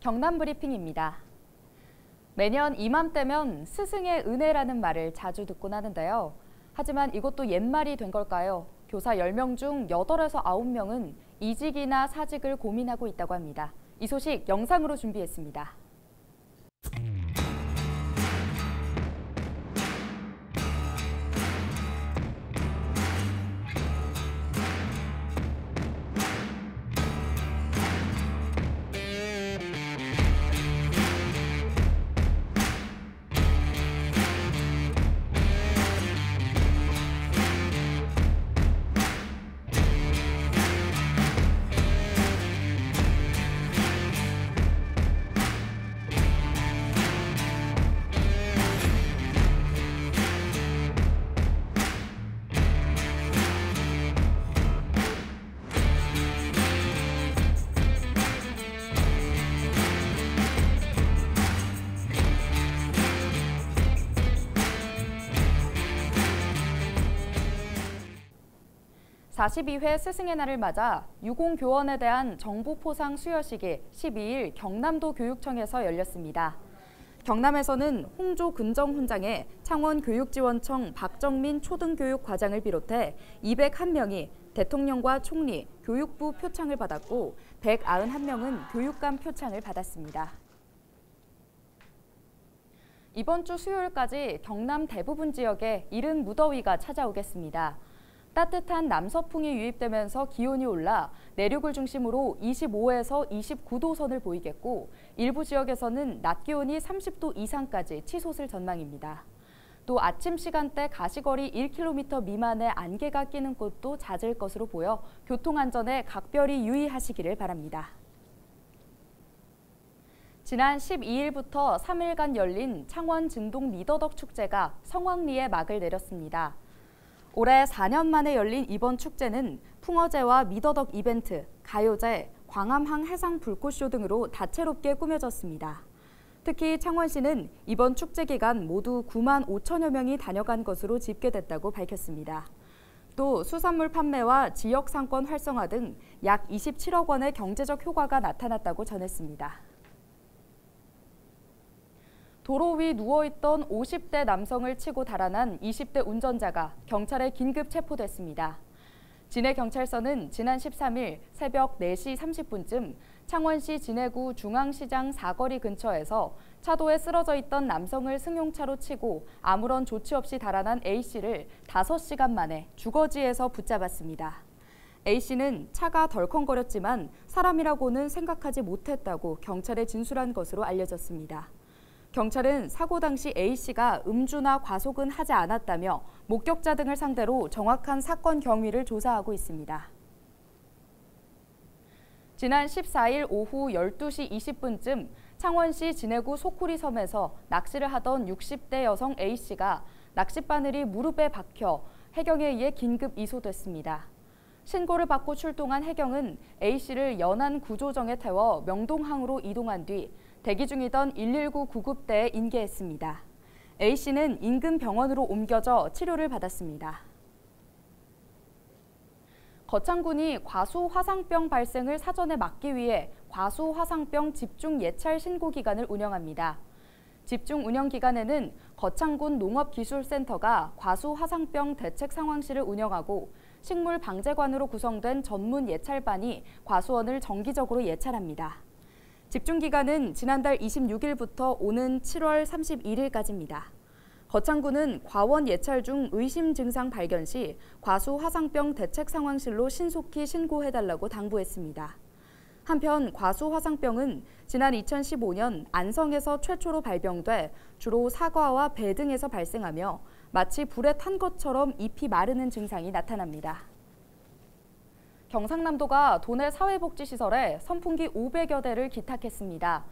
경남 브리핑입니다. 매년 이맘때면 스승의 은혜라는 말을 자주 듣곤 하는데요. 하지만 이것도 옛말이 된 걸까요? 교사 10명 중 8에서 9명은 이직이나 사직을 고민하고 있다고 합니다. 이 소식 영상으로 준비했습니다. (42회) 스승의 날을 맞아 유공교원에 대한 정부 포상 수여식이 12일 경남도 교육청에서 열렸습니다. 경남에서는 홍조 근정훈장에 창원교육지원청 박정민 초등교육과장을 비롯해 201명이 대통령과 총리, 교육부 표창을 받았고 191명은 교육감 표창을 받았습니다. 이번 주 수요일까지 경남 대부분 지역에 이른 무더위가 찾아오겠습니다. 따뜻한 남서풍이 유입되면서 기온이 올라 내륙을 중심으로 25에서 29도 선을 보이겠고 일부 지역에서는 낮 기온이 30도 이상까지 치솟을 전망입니다. 또 아침 시간대 가시거리 1km 미만의 안개가 끼는 곳도 잦을 것으로 보여 교통안전에 각별히 유의하시기를 바랍니다. 지난 12일부터 3일간 열린 창원 진동 미더덕 축제가 성황리에 막을 내렸습니다. 올해 4년 만에 열린 이번 축제는 풍어제와 미더덕 이벤트, 가요제, 광암항 해상 불꽃쇼 등으로 다채롭게 꾸며졌습니다. 특히 창원시는 이번 축제 기간 모두 9만 5천여 명이 다녀간 것으로 집계됐다고 밝혔습니다. 또 수산물 판매와 지역 상권 활성화 등 약 27억 원의 경제적 효과가 나타났다고 전했습니다. 도로 위 누워있던 50대 남성을 치고 달아난 20대 운전자가 경찰에 긴급 체포됐습니다. 진해경찰서는 지난 13일 새벽 4시 30분쯤 창원시 진해구 중앙시장 사거리 근처에서 차도에 쓰러져 있던 남성을 승용차로 치고 아무런 조치 없이 달아난 A씨를 5시간 만에 주거지에서 붙잡았습니다. A씨는 차가 덜컹거렸지만 사람이라고는 생각하지 못했다고 경찰에 진술한 것으로 알려졌습니다. 경찰은 사고 당시 A씨가 음주나 과속은 하지 않았다며 목격자 등을 상대로 정확한 사건 경위를 조사하고 있습니다. 지난 14일 오후 12시 20분쯤 창원시 진해구 소쿠리 섬에서 낚시를 하던 60대 여성 A씨가 낚싯바늘이 무릎에 박혀 해경에 의해 긴급 이소됐습니다. 신고를 받고 출동한 해경은 A씨를 연안 구조정에 태워 명동항으로 이동한 뒤 대기 중이던 119 구급대에 인계했습니다. A씨는 인근 병원으로 옮겨져 치료를 받았습니다. 거창군이 과수화상병 발생을 사전에 막기 위해 과수화상병 집중 예찰 신고 기간을 운영합니다. 집중 운영 기간에는 거창군 농업기술센터가 과수화상병 대책 상황실을 운영하고 식물방재관으로 구성된 전문 예찰반이 과수원을 정기적으로 예찰합니다. 집중 기간은 지난달 26일부터 오는 7월 31일까지입니다. 거창군은 과원 예찰 중 의심 증상 발견 시 과수화상병 대책 상황실로 신속히 신고해달라고 당부했습니다. 한편 과수화상병은 지난 2015년 안성에서 최초로 발병돼 주로 사과와 배 등에서 발생하며 마치 불에 탄 것처럼 잎이 마르는 증상이 나타납니다. 경상남도가 도내 사회복지시설에 선풍기 500여 대를 기탁했습니다.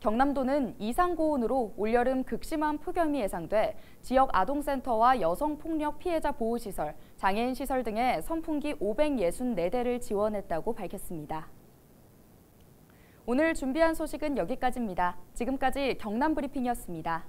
경남도는 이상고온으로 올여름 극심한 폭염이 예상돼 지역 아동센터와 여성폭력 피해자 보호시설, 장애인시설 등에 선풍기 564대를 지원했다고 밝혔습니다. 오늘 준비한 소식은 여기까지입니다. 지금까지 경남브리핑이었습니다.